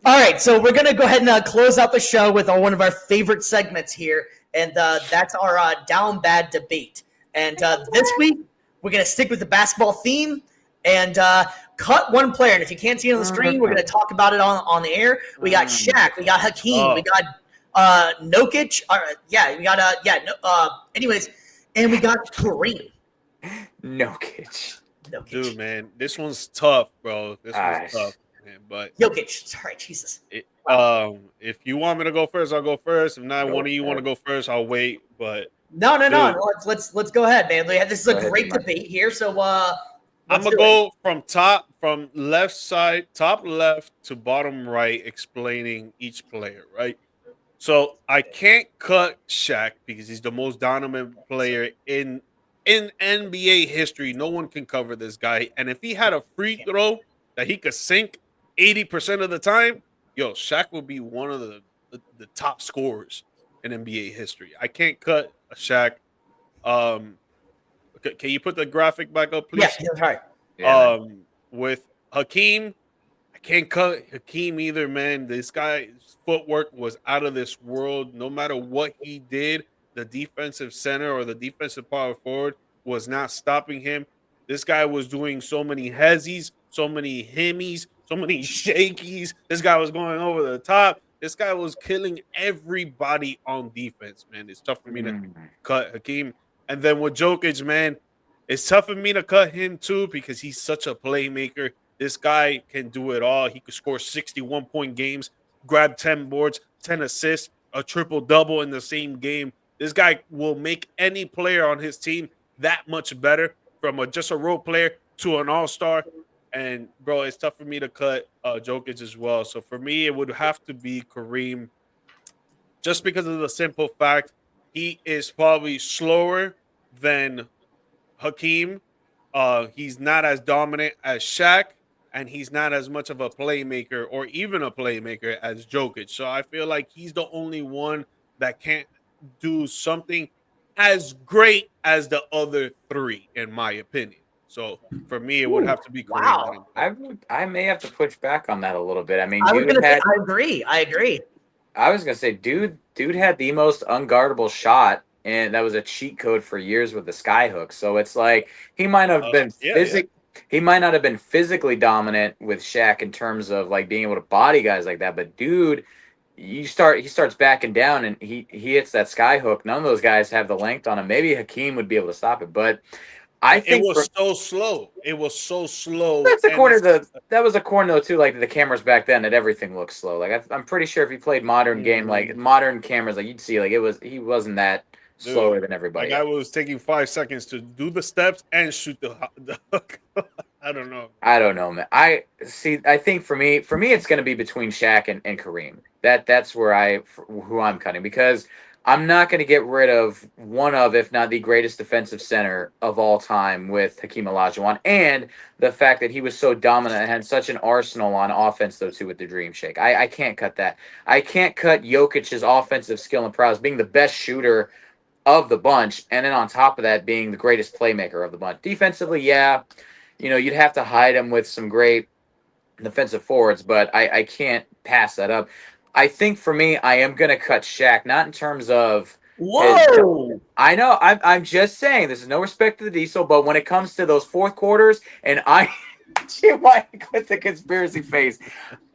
All right, so we're gonna go ahead and close out the show with one of our favorite segments here, and that's our down bad debate. And this week we're gonna stick with the basketball theme and cut one player. And if you can't see it on the screen, we're gonna talk about it on the air. We got Shaq, we got Hakeem, we got Nokic. We got anyways, and we got Kareem. Nokic. Dude, man, this one's tough, bro. This one's tough, man. But Jokic, sorry, Jesus. If you want me to go first, I'll go first. If not, one of you want to go first, I'll wait. But no. Let's go ahead, man. This is a great debate here. So I'm gonna go from left side, top left to bottom right, explaining each player. Right. So I can't cut Shaq because he's the most dominant player in NBA history. No one can cover this guy. And if he had a free throw that he could sink 80% of the time, Shaq would be one of the top scorers in NBA history. I can't cut a Shaq. Can you put the graphic back up, please? Yeah, that's right. Yeah, with Hakeem, I can't cut Hakeem either, man. This guy's footwork was out of this world. No matter what he did, the defensive center or the defensive power forward was not stopping him. This guy was doing so many hezzies, so many himmies, so many shakies. This guy was going over the top. This guy was killing everybody on defense, man. It's tough for me to cut Hakeem. And then with Jokic, man, it's tough for me to cut him too because he's such a playmaker. This guy can do it all. He could score 61-point games, grab 10 boards, 10 assists, a triple-double in the same game. This guy will make any player on his team that much better, from just a role player to an all-star. And, bro, it's tough for me to cut Jokic as well. So, for me, it would have to be Kareem just because of the simple fact he is probably slower than Hakeem. He's not as dominant as Shaq, and he's not as much of a playmaker or even a playmaker as Jokic. So I feel like he's the only one that can't do something as great as the other three, in my opinion. So for me, it would have to be Kareem. Wow. I may have to push back on that a little bit. I mean, I agree. I was gonna say, dude had the most unguardable shot, and that was a cheat code for years with the skyhook. So it's like he might have been he might not have been physically dominant with Shaq in terms of like being able to body guys like that, but dude, he starts backing down and he hits that skyhook. None of those guys have the length on him. Maybe Hakeem would be able to stop it, but I think it was so slow. It was so slow. That's that was a corner though too. Like the cameras back then, that everything looked slow. Like I'm pretty sure if you played modern game, like modern cameras, like you'd see like he wasn't that slower than everybody. Like I was taking 5 seconds to do the steps and shoot the hook. I don't know, man. I think for me, it's going to be between Shaq and Kareem. That's who I'm cutting, because I'm not going to get rid of one of, if not the greatest defensive center of all time with Hakeem Olajuwon, and the fact that he was so dominant and had such an arsenal on offense, though, too, with the Dream Shake. I can't cut that. I can't cut Jokic's offensive skill and prowess, being the best shooter of the bunch, and then on top of that, being the greatest playmaker of the bunch. Defensively, yeah, you'd have to hide him with some great defensive forwards, but I can't pass that up. I think for me, I am going to cut Shaq, not in terms of... Whoa! I know, I'm just saying, this is no respect to the diesel, but when it comes to those fourth quarters, and you might quit the conspiracy face.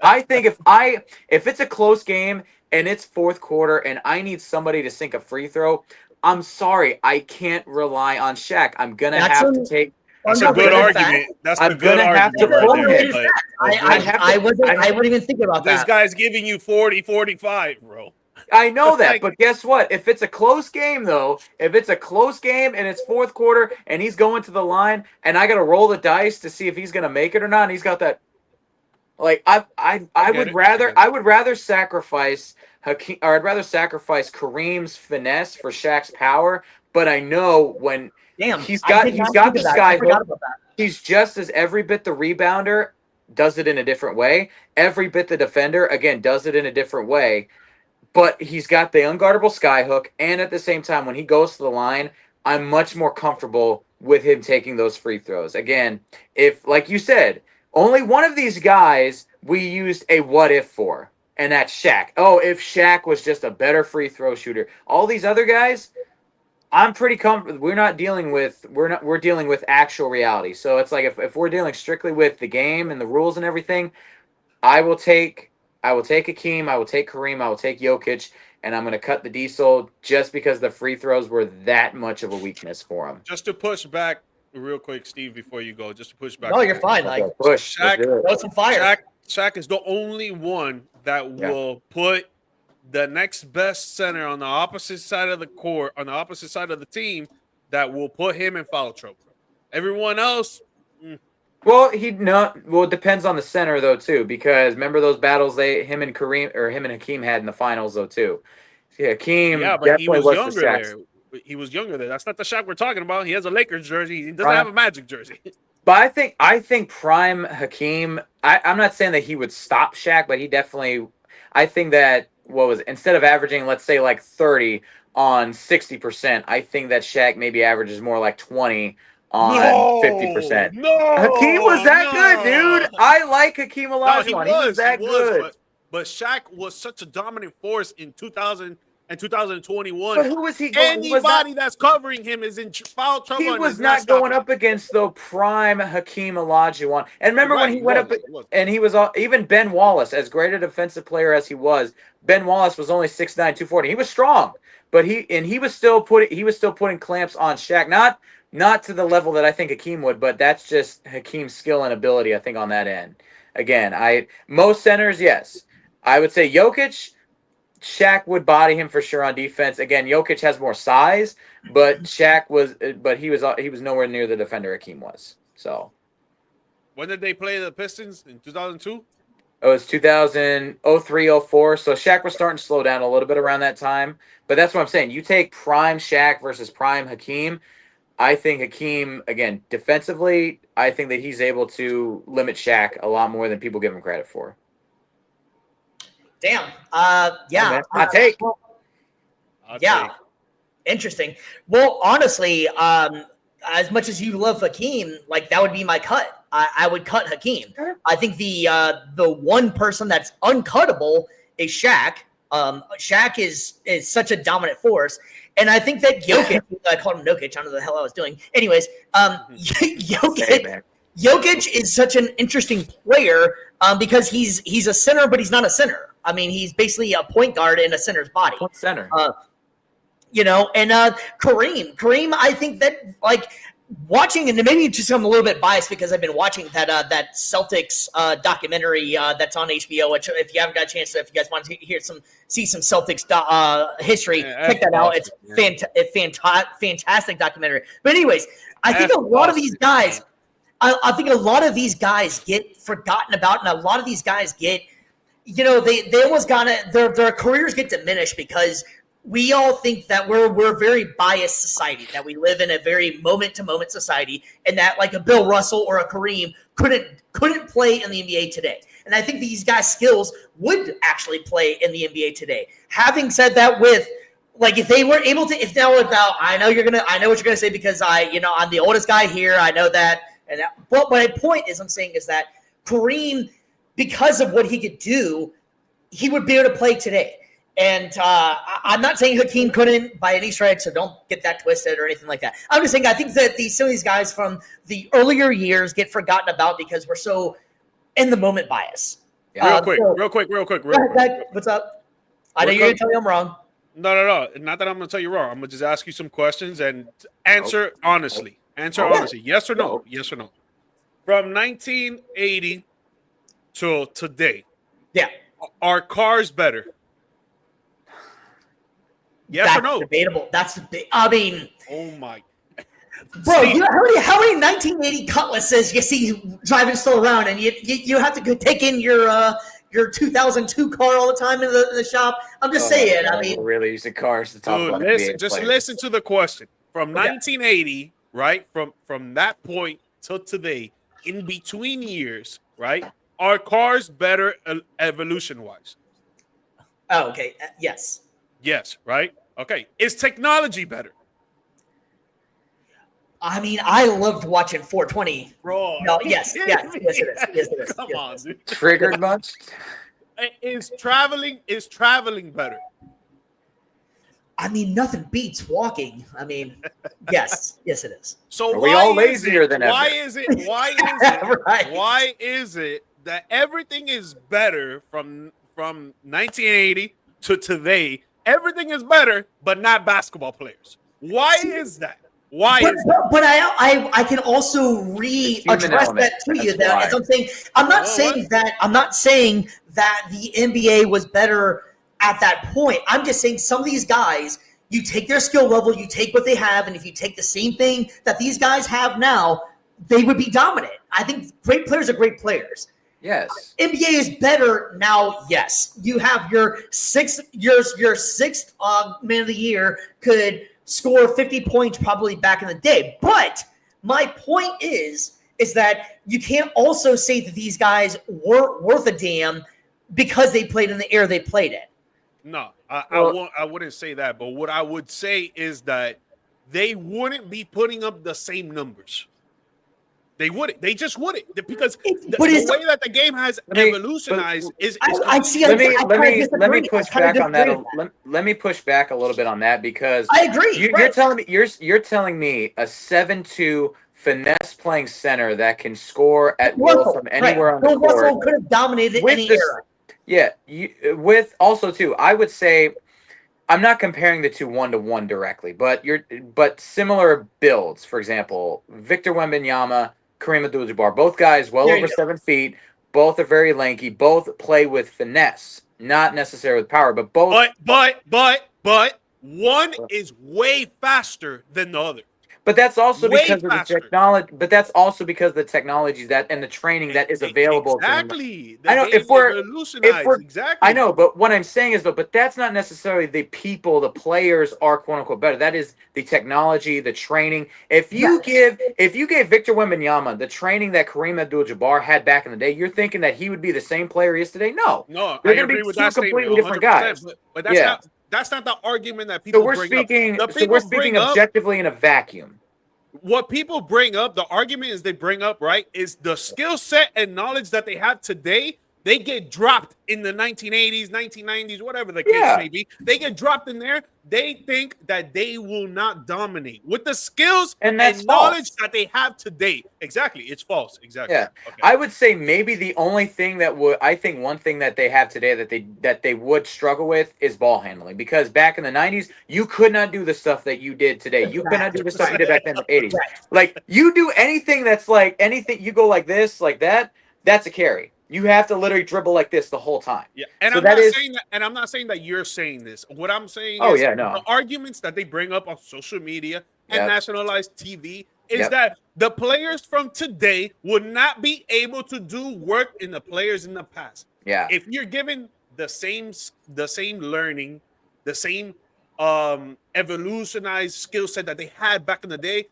I think if it's a close game and it's fourth quarter and I need somebody to sink a free throw, I'm sorry, I can't rely on Shaq. I'm going to have to take... That's a good argument. That's a good argument. I wouldn't even think about that. This guy's giving you 40, 45, bro. I know that, but guess what? If it's a close game, though, if it's a close game and it's fourth quarter and he's going to the line and I got to roll the dice to see if he's going to make it or not, and he's got that, like I would rather sacrifice Hakeem, or I'd rather sacrifice Kareem's finesse for Shaq's power. But I know when he's got the sky hook, he's just as every bit the rebounder does it in a different way. Every bit the defender, again, does it in a different way. But he's got the unguardable sky hook, and at the same time, when he goes to the line, I'm much more comfortable with him taking those free throws. Again, if, like you said, only one of these guys we used a what if for, and that's Shaq. Oh, if Shaq was just a better free throw shooter. All these other guys, I'm pretty comfortable. We're dealing with actual reality. So it's like if we're dealing strictly with the game and the rules and everything, I will take Hakeem, I will take Kareem, I will take Jokic, and I'm going to cut the diesel just because the free throws were that much of a weakness for him. Just to push back real quick, Steve, before you go, just to push back. No, you're fine. Like Okay, push. Let's Shaq, do it. throw some fire. Shaq is the only one that will put the next best center on the opposite side of the court, on the opposite side of the team, that will put him in foul trouble. Everyone else. Well, it depends on the center though too, because remember those battles him and Hakeem had in the finals though too. Yeah, Hakeem but he was the younger Shaq. there. He was younger there. That's not the Shaq we're talking about. He has a Lakers jersey. He doesn't have a Magic jersey. But I think prime Hakeem. I'm not saying that he would stop Shaq, but he definitely. I think that instead of averaging, let's say like 30 on 60%, I think that Shaq maybe averages more like 20 on 50%. No, Hakeem was that good, dude. I like Hakeem Olajuwon. He was that good. But Shaq was such a dominant force in 2000 and 2021. But who was he? Anybody that's covering him is in foul trouble. He was not going up against the prime Hakeem Olajuwon. And remember when he went up, and he was even Ben Wallace, as great a defensive player as he was. Ben Wallace was only 6'9", 240. He was strong, but he was still putting clamps on Shaq. Not to the level that I think Hakeem would, but that's just Hakeem's skill and ability, I think, on that end. Again, most centers, yes. I would say Jokic, Shaq would body him for sure on defense. Again, Jokic has more size, but he was nowhere near the defender Hakeem was. So, when did they play the Pistons in 2002? It was 2003, 04. So Shaq was starting to slow down a little bit around that time. But that's what I'm saying. You take prime Shaq versus prime Hakeem. I think Hakeem, again, defensively, I think that he's able to limit Shaq a lot more than people give him credit for. Damn. Yeah. Hot take. Yeah. Interesting. Well, honestly, as much as you love Hakeem, like that would be my cut. I would cut Hakeem. I think the one person that's uncuttable is Shaq. Shaq is such a dominant force. And I think that Jokic, I called him Nokic, I don't know the hell I was doing. Anyways, Jokic is such an interesting player because he's a center, but he's not a center. I mean, he's basically a point guard in a center's body. What center? And Kareem, I think that like watching, and maybe just I'm a little bit biased because I've been watching that Celtics documentary that's on HBO. Which, if you haven't got a chance, if you guys want to see some Celtics history, check that out. It's fantastic documentary. But anyways, I think a lot of these guys, I think a lot of these guys get forgotten about, and a lot of these guys get, they almost their careers get diminished because we all think that we're a very biased society, that we live in a very moment-to-moment society, and that like a Bill Russell or a Kareem couldn't play in the NBA today. And I think these guys' skills would actually play in the NBA today. Having said that, if they were able to, I know what you're gonna say because I'm the oldest guy here. I know that, but my point is, I'm saying is that Kareem, because of what he could do, he would be able to play today. And I'm not saying Hakeem couldn't by any stretch, so don't get that twisted or anything like that. I'm just saying I think that some of these guys from the earlier years get forgotten about because we're so in the moment bias. Real quick. What's up? I know you're going to tell me I'm wrong. No. Not that I'm going to tell you wrong. I'm going to just ask you some questions and answer honestly. Honestly. Yes or no? Yes or no? From 1980 till today. Yeah. Are cars better? Yes or no? Debatable. That's I mean, oh my, bro! How many 1980 Cutlasses you see driving still around, and you have to take in your 2002 car all the time in the shop? I'm just saying. I mean, we're really using cars to talk about. Listen to the question. From 1980, right? From that point till today, in between years, right? Are cars better evolution-wise? Oh, okay. Yes. Yes, right? Okay. Is technology better? I mean, I loved watching 420. Bro. No, yes, it is. Yes, it is. Come Yes, on, it is. dude. Triggered much? Is traveling better? I mean, nothing beats walking. I mean, yes, it is. So Are we all lazier than ever? Why is it Right. why is it that everything is better from 1980 to today? Everything is better, but not basketball players. Why is that? Why is that? But I can also human readdress element. that to you. That's why. As I'm not saying that the NBA was better at that point. I'm just saying some of these guys, you take their skill level, you take what they have, and if you take the same thing that these guys have now, they would be dominant. I think great players are great players. Yes. NBA is better now. Yes, you have your sixth man of the year could score 50 points probably back in the day. But my point is that you can't also say that these guys weren't worth a damn because they played in the era they played in. No, I wouldn't say that. But what I would say is that they wouldn't be putting up the same numbers. They wouldn't. They just wouldn't, because the way that the game has evolutionized is. Let me push back on that. Let me push back a little bit on that, because I agree. You're telling me a 7'2" finesse playing center that can score at will from anywhere on the court. Russell could have dominated any era. Yeah, with also too, I would say, I'm not comparing the two 1-to-1 directly, but similar builds. For example, Victor Wembanyama, Kareem Abdul-Jabbar, both guys well over 7 feet. Both are very lanky. Both play with finesse, not necessarily with power, but both. But one is way faster than the other. But that's also because of the technology. But that's also because of the technologies and the training that is available. Exactly. I know if we're exactly. I know, but what I'm saying is, but that's not necessarily the people. The players are quote unquote better. That is the technology, the training. If you gave Victor Wembanyama the training that Kareem Abdul-Jabbar had back in the day, you're thinking that he would be the same player he is today? No, they're going to be two completely different guys. But that's that's not the argument that people bring up. So we're speaking objectively in a vacuum. What people bring up, the argument is they bring up, right, is the skill set and knowledge that they have today. They get dropped in the 1980s, 1990s, whatever the case may be. They get dropped in there. They think that they will not dominate with the skills and knowledge that they have today. Exactly. It's false. Exactly. Yeah. Okay. I would say maybe the only thing one thing that they have today that they would struggle with is ball handling, because back in the 90s, you could not do the stuff that you did today. You could not do the stuff you did back in the 80s. Like, you do anything that's like anything, you go like this, like that, that's a carry. You have to literally dribble like this the whole time. Yeah, and I'm not saying that you're saying this. What I'm saying is the arguments that they bring up on social media and nationalized TV is that the players from today would not be able to do work in the players in the past. Yeah. If you're given the same learning, the same evolutionized skill set that they had back in the day,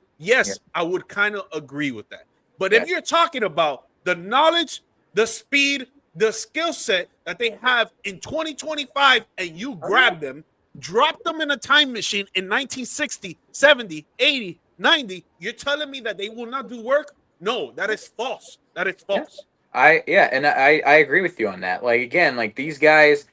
I would kind of agree with that. But if you're talking about the knowledge, the speed, the skill set that they have in 2025, and you grab them, drop them in a time machine in 1960, 70, 80, 90, you're telling me that they will not do work? No, that is false. That is false. I agree with you on that. Like, again, like these guys,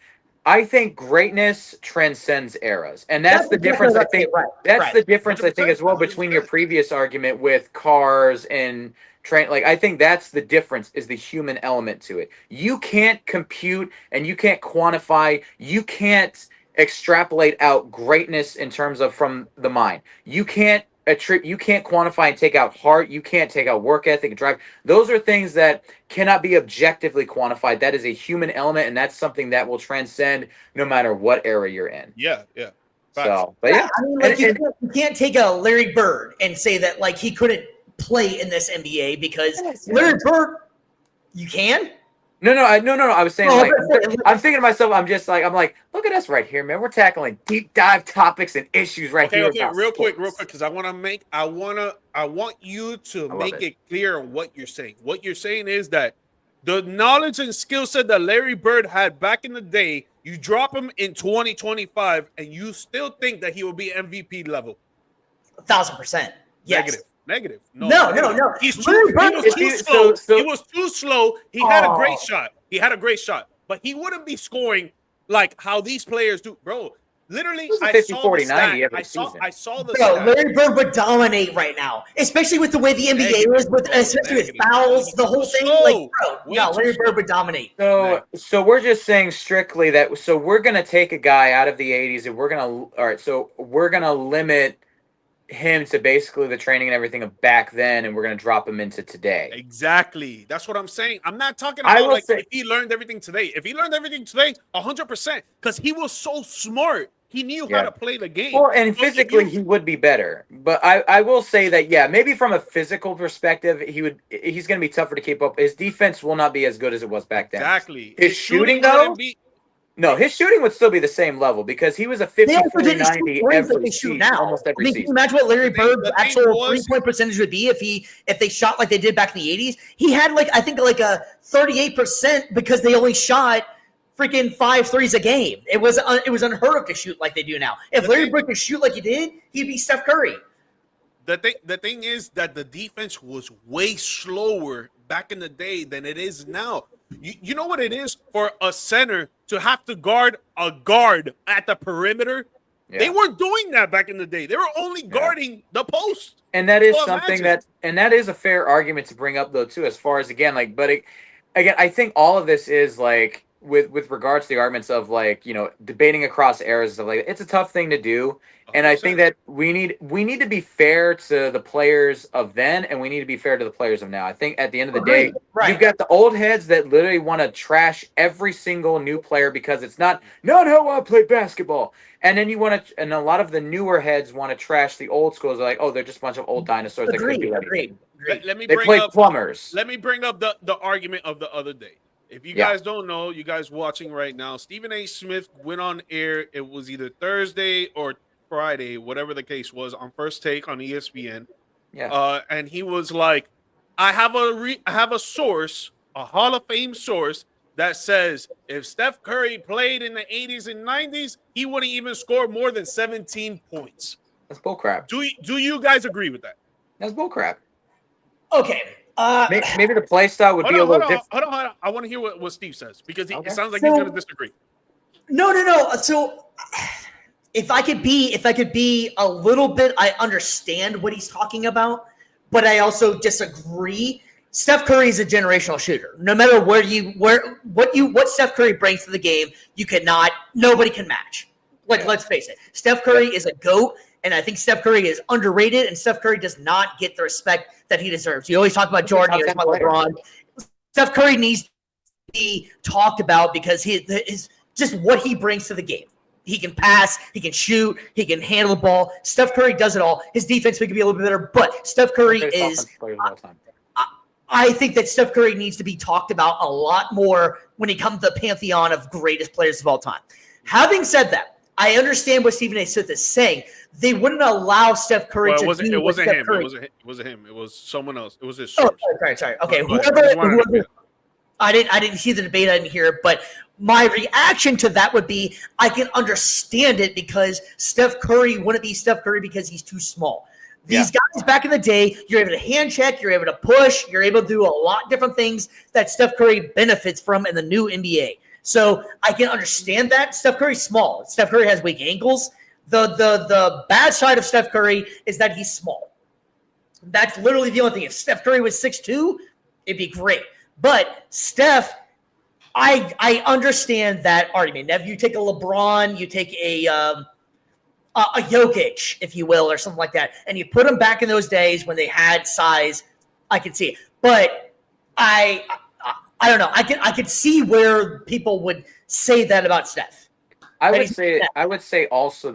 I think greatness transcends eras, and that's the difference. I think that's the difference. I think as well between your previous argument with cars and train. Like, I think that's the difference, is the human element to it. You can't compute and you can't quantify. You can't extrapolate out greatness in terms of from the mind. You can't quantify and take out heart. You can't take out work ethic and drive. Those are things that cannot be objectively quantified. That is a human element, and that's something that will transcend no matter what era you're in. Yeah. So, but I mean, like, you can't take a Larry Bird and say that like he couldn't play in this NBA, because Larry Bird, you can. No. I was saying, I'm thinking to myself, I'm like, look at us right here, man. We're tackling deep dive topics and issues right here. Okay, real quick, because I want you to make it clear what you're saying. What you're saying is that the knowledge and skill set that Larry Bird had back in the day, you drop him in 2025, and you still think that he will be MVP level. 1,000%. Yes. Negative. No. He's Larry Bird he was is too slow. He was too slow. He had a great shot. But he wouldn't be scoring like how these players do, bro. Literally, was a I 50, saw 40, the stat. 90 every season. I saw the Bro, stat. Larry Bird would dominate right now, especially with the way the NBA is, especially with fouls, the whole thing. Like, bro, no, Larry Bird would dominate. So we're just saying strictly that. So we're gonna take a guy out of the '80s, and we're gonna limit him to basically the training and everything of back then, and we're gonna drop him into today. Exactly. That's what I'm saying. I'm not talking about if he learned everything today. If he learned everything today, 100%, because he was so smart. He knew how to play the game. Well, and physically he would be better. But I will say that, maybe from a physical perspective, he's going to be tougher to keep up. His defense will not be as good as it was back then. Exactly. His shooting, though? No, his shooting would still be the same level because he was a 50-40-90 every season, almost every season. Can you imagine what Larry Bird's actual three-point percentage would be if they shot like they did back in the 80s? He had I think a 38% because they only shot freaking 5 threes a game. It was unheard of to shoot like they do now. If Larry Bird could shoot like he did, he'd be Steph Curry. The thing is that the defense was way slower back in the day than it is now. You know what it is for a center to have to guard a guard at the perimeter? Yeah. They weren't doing that back in the day. They were only guarding the post. And that is something that is a fair argument to bring up though too, as far as again, I think all of this is with regards to the arguments of debating across eras and stuff like that. It's a tough thing to do. 100%. And I think that we need to be fair to the players of then, and we need to be fair to the players of now. I think at the end of the day, you've got the old heads that literally want to trash every single new player because it's not how I play basketball. And then and a lot of the newer heads want to trash the old schools. They're like, oh, they're just a bunch of old dinosaurs that couldn't do anything. They play plumbers. Let me bring up the argument of the other day. If you guys don't know, you guys watching right now, Stephen A. Smith went on air. It was either Thursday or Friday, whatever the case was, on First Take on ESPN. Yeah. And he was like, I have a source, a Hall of Fame source, that says if Steph Curry played in the 80s and 90s, he wouldn't even score more than 17 points. That's bullcrap. Do you guys agree with that? That's bullcrap. Okay. Maybe the play style would be a little different. Hold on. I want to hear what Steve says because it sounds like he's going to disagree. No. So if I could be a little bit, I understand what he's talking about, but I also disagree. Steph Curry is a generational shooter. No matter what Steph Curry brings to the game, nobody can match. Let's face it. Steph Curry is a GOAT. And I think Steph Curry is underrated, and Steph Curry does not get the respect that he deserves. You always talk about Jordan, you always talk about LeBron. Steph Curry needs to be talked about because he is just what he brings to the game. He can pass, he can shoot, he can handle the ball. Steph Curry does it all. His defense may be a little bit better, but Steph Curry is I think that Steph Curry needs to be talked about a lot more when he comes to the pantheon of greatest players of all time. Having said that, I understand what Stephen A. Smith is saying. They wouldn't allow Steph Curry to do it wasn't him. Curry. It wasn't him. It was someone else. It was his source. Sorry. Okay, whoever. I didn't see the debate. I didn't hear it, but my reaction to that would be I can understand it because Steph Curry wouldn't be Steph Curry because he's too small. These guys back in the day, you're able to hand check, you're able to push, you're able to do a lot of different things that Steph Curry benefits from in the new NBA. So I can understand that. Steph Curry's small. Steph Curry has weak ankles. The bad side of Steph Curry is that he's small. That's literally the only thing. If Steph Curry was 6'2", it'd be great. But Steph, I understand that argument. Now, if you take a LeBron, you take a Jokic, if you will, or something like that, and you put them back in those days when they had size, I could see it. But I don't know. I could see where people would say that about Steph. I would say also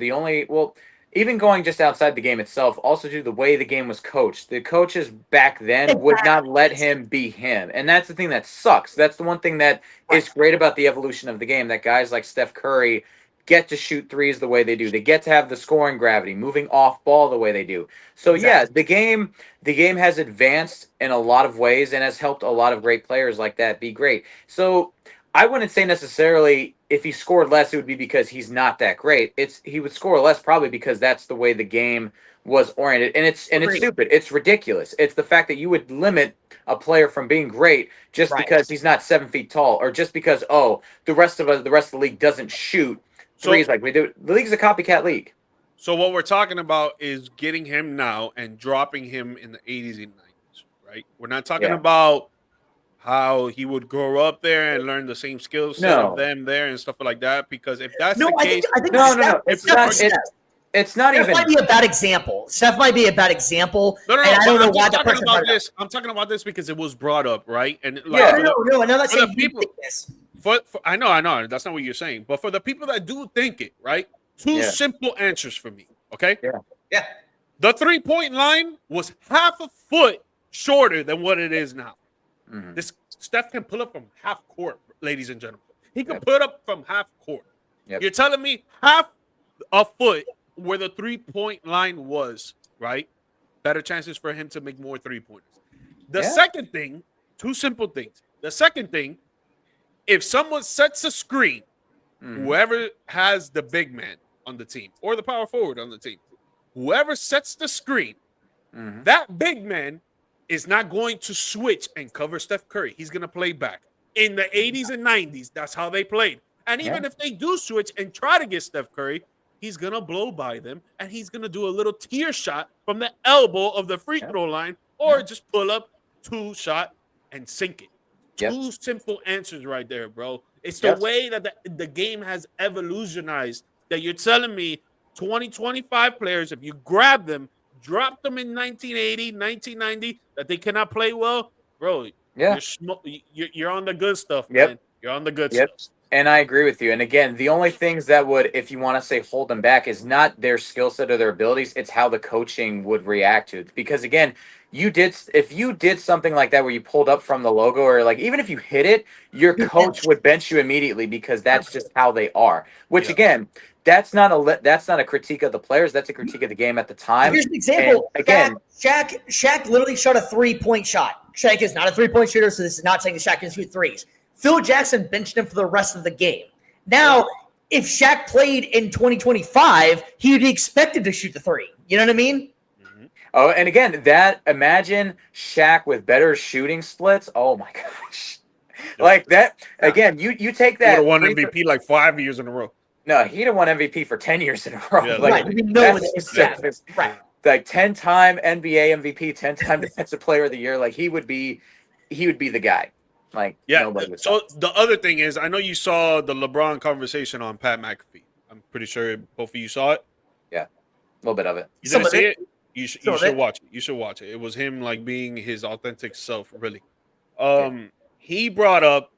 even going just outside the game itself, also due to the way the game was coached. The coaches back then would not let him be him. And that's the thing that sucks. That's the one thing that is great about the evolution of the game, that guys like Steph Curry get to shoot threes the way they do. They get to have the scoring gravity, moving off ball the way they do. So the game has advanced in a lot of ways and has helped a lot of great players like that be great. So I wouldn't say necessarily if he scored less, it would be because he's not that great. He would score less probably because that's the way the game was oriented, and it's stupid. It's ridiculous. It's the fact that you would limit a player from being great just because he's not 7 feet tall, or just because the rest of the league doesn't shoot threes like we do. The league's a copycat league. So what we're talking about is getting him now and dropping him in the 80s and 90s, right? We're not talking about how he would grow up there and learn the same skill set of them there and stuff like that. Because if that's the case, I think it's not even. Steph might be a bad example. Steph might be a bad example. No. And I don't know why that person about this. I'm talking about this because it was brought up, right? And no, I'm not saying people think this. I know. That's not what you're saying. But for the people that do think it, right? Two simple answers for me. Okay. Yeah. The 3-point line was half a foot shorter than what it is now. Mm-hmm. This Steph can pull up from half court, ladies and gentlemen. He can put up from half court. Yep. You're telling me half a foot where the 3-point line was, right? Better chances for him to make more 3-pointers. The second thing, two simple things. The second thing, if someone sets a screen, whoever has the big man on the team or the power forward on the team, whoever sets the screen, that big man is not going to switch and cover Steph Curry. He's going to play back. In the 80s and 90s, that's how they played. And even if they do switch and try to get Steph Curry, he's going to blow by them, and he's going to do a little tear shot from the elbow of the free throw line, or just pull up, 2-shot, and sink it. Two simple answers right there, bro. It's the way that the game has evolutionized, that you're telling me 2025 players, if you grab them, drop them in 1980, 1990, that they cannot play well, bro, you're on the good stuff, man. You're on the good stuff. And I agree with you. And again, the only things that would, if you want to say hold them back, is not their skill set or their abilities. It's how the coaching would react to it. Because again, if you did something like that where you pulled up from the logo, or like even if you hit it, your coach would bench you immediately because that's just how they are. Which again, that's not a critique of the players. That's a critique of the game at the time. Here's an example. And again, Shaq literally shot a 3-point shot. Shaq is not a 3-point shooter, so this is not saying that Shaq can shoot threes. Phil Jackson benched him for the rest of the game. Now, if Shaq played in 2025, he would be expected to shoot the three. You know what I mean? Mm-hmm. Oh, and again, imagine Shaq with better shooting splits. Oh my gosh. Like that, again, you take that. He would have won MVP like 5 years in a row. No, he'd have won MVP for 10 years in a row. Yeah, like, right. Like 10-time NBA MVP, 10-time Defensive Player of the Year. Like he would be the guy. Like so the other thing is, I know you saw the LeBron conversation on Pat McAfee. I'm pretty sure both of you saw it. Yeah, a little bit of it. You didn't see it? You should watch it. You should watch it. It was him like being his authentic self, really. He brought up,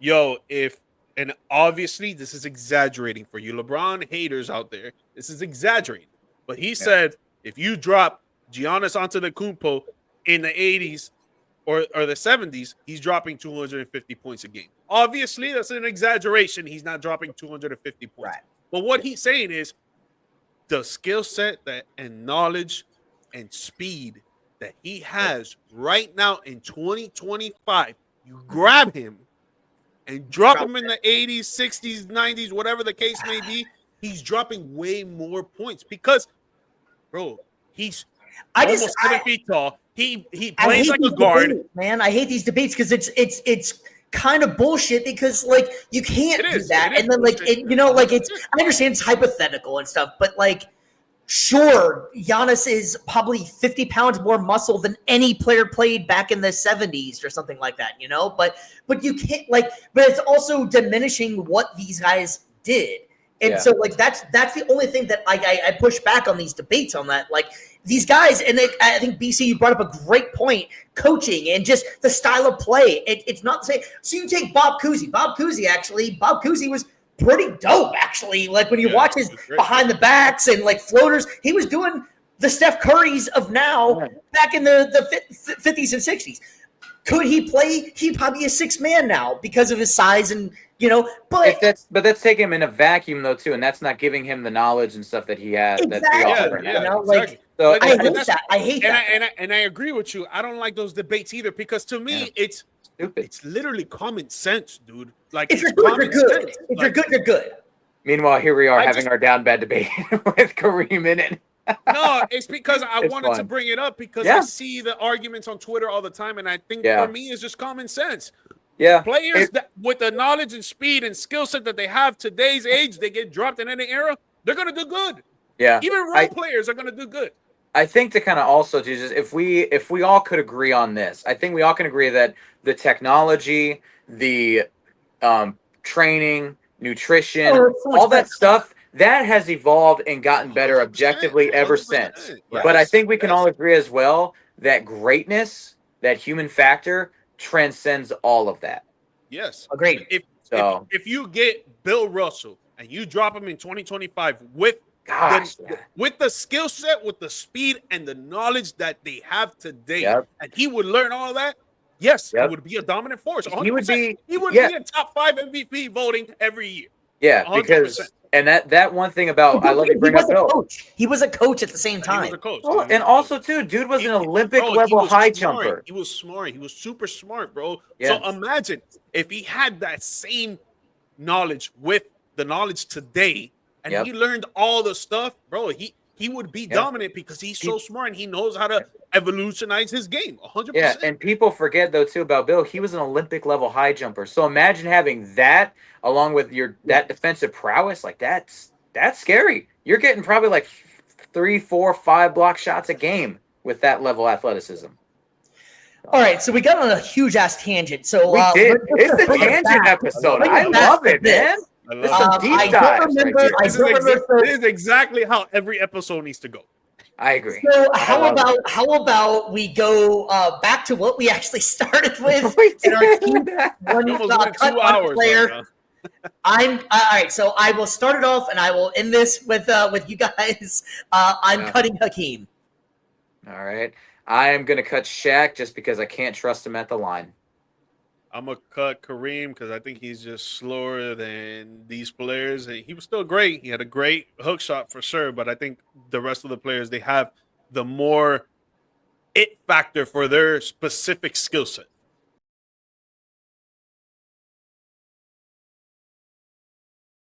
and obviously this is exaggerating for you LeBron haters out there. This is exaggerating. But he said if you drop Giannis Antetokounmpo in the 80s or the 70s, he's dropping 250 points a game. Obviously, that's an exaggeration. He's not dropping 250 points. Right. But what he's saying is the skill set and knowledge and speed that he has right now in 2025, you grab him and drop him in the 80s, 60s, 90s, whatever the case may be, he's dropping way more points because, bro, he's almost 7 feet tall. He plays like a guard. Debates, man, I hate these debates because it's kind of bullshit because like you can't do that, and then like I understand it's hypothetical and stuff, but like sure, Giannis is probably 50 pounds more muscle than any player played back in the 70s or something like that, but you can't but it's also diminishing what these guys did. And so like that's the only thing that I push back on these debates on that. Like these guys, and I think BC, you brought up a great point, coaching and just the style of play. It's not the same. So you take Bob Cousy. Bob Cousy was pretty dope, actually. Like when you watch his behind the backs and like floaters, he was doing the Steph Currys of now back in the 50s and 60s. Could he play? He'd probably be a 6 man now because of his size and but that's taking him in a vacuum though too, and that's not giving him the knowledge and stuff that he has. Exactly. So I hate that. And I agree with you. I don't like those debates either because to me it's stupid. It's literally common sense, dude. Like if you're good, you're good. If you're good, you're good. Meanwhile, here we are having our down bad debate with Kareem in it. No, it's because I It's wanted to fun. bring it up because Yeah. I see the arguments on Twitter all the time, and I think Yeah. for me it's just common sense. Yeah. Players that with the knowledge and speed and skill set that they have today's age, they get dropped in any era, they're gonna do good. Yeah. Even role players are gonna do good. I think to kind of also do just if we all could agree on this, I think we all can agree that the technology, the training, nutrition, all that stuff that has evolved and gotten better 100%, objectively ever 100%, since. yes, But I think we can yes. all agree as well that greatness, that human factor, transcends all of that. Yes. Agreed. If you get Bill Russell and you drop him in 2025 with with the skill set, with the speed and the knowledge that they have today, and he would learn all that, yes, he would be a dominant force. 100%. He would be in top 5 MVP voting every year. Yeah, 100%. because and that one thing about I love you bring up Bill. Coach. He was a coach at the same time. He was a coach. Well, and also too, dude was an Olympic level high jumper. He was smart. He was super smart, bro. Yes. So imagine if he had that same knowledge with the knowledge today, and he learned all the stuff, bro. He would be dominant because he's so smart and he knows how to evolutionize his game. 100%. Yeah, and people forget though too about Bill. He was an Olympic level high jumper. So imagine having that along with that defensive prowess. Like that's scary. You're getting probably like 3, 4, 5 block shots a game with that level of athleticism. All right, so we got on a huge ass tangent. So we did. It's the tangent episode. I love it, man. It's some deep dives. This is exactly how every episode needs to go. I agree. So how about we go back to what we actually started with in our team one cut 2 hours player. right I'm all right. So I will start it off, and I will end this with you guys. I'm cutting Hakeem. All right, I am gonna cut Shaq just because I can't trust him at the line. I'm going to cut Kareem because I think he's just slower than these players. He was still great. He had a great hook shot for sure, but I think the rest of the players, they have the more it factor for their specific skill set.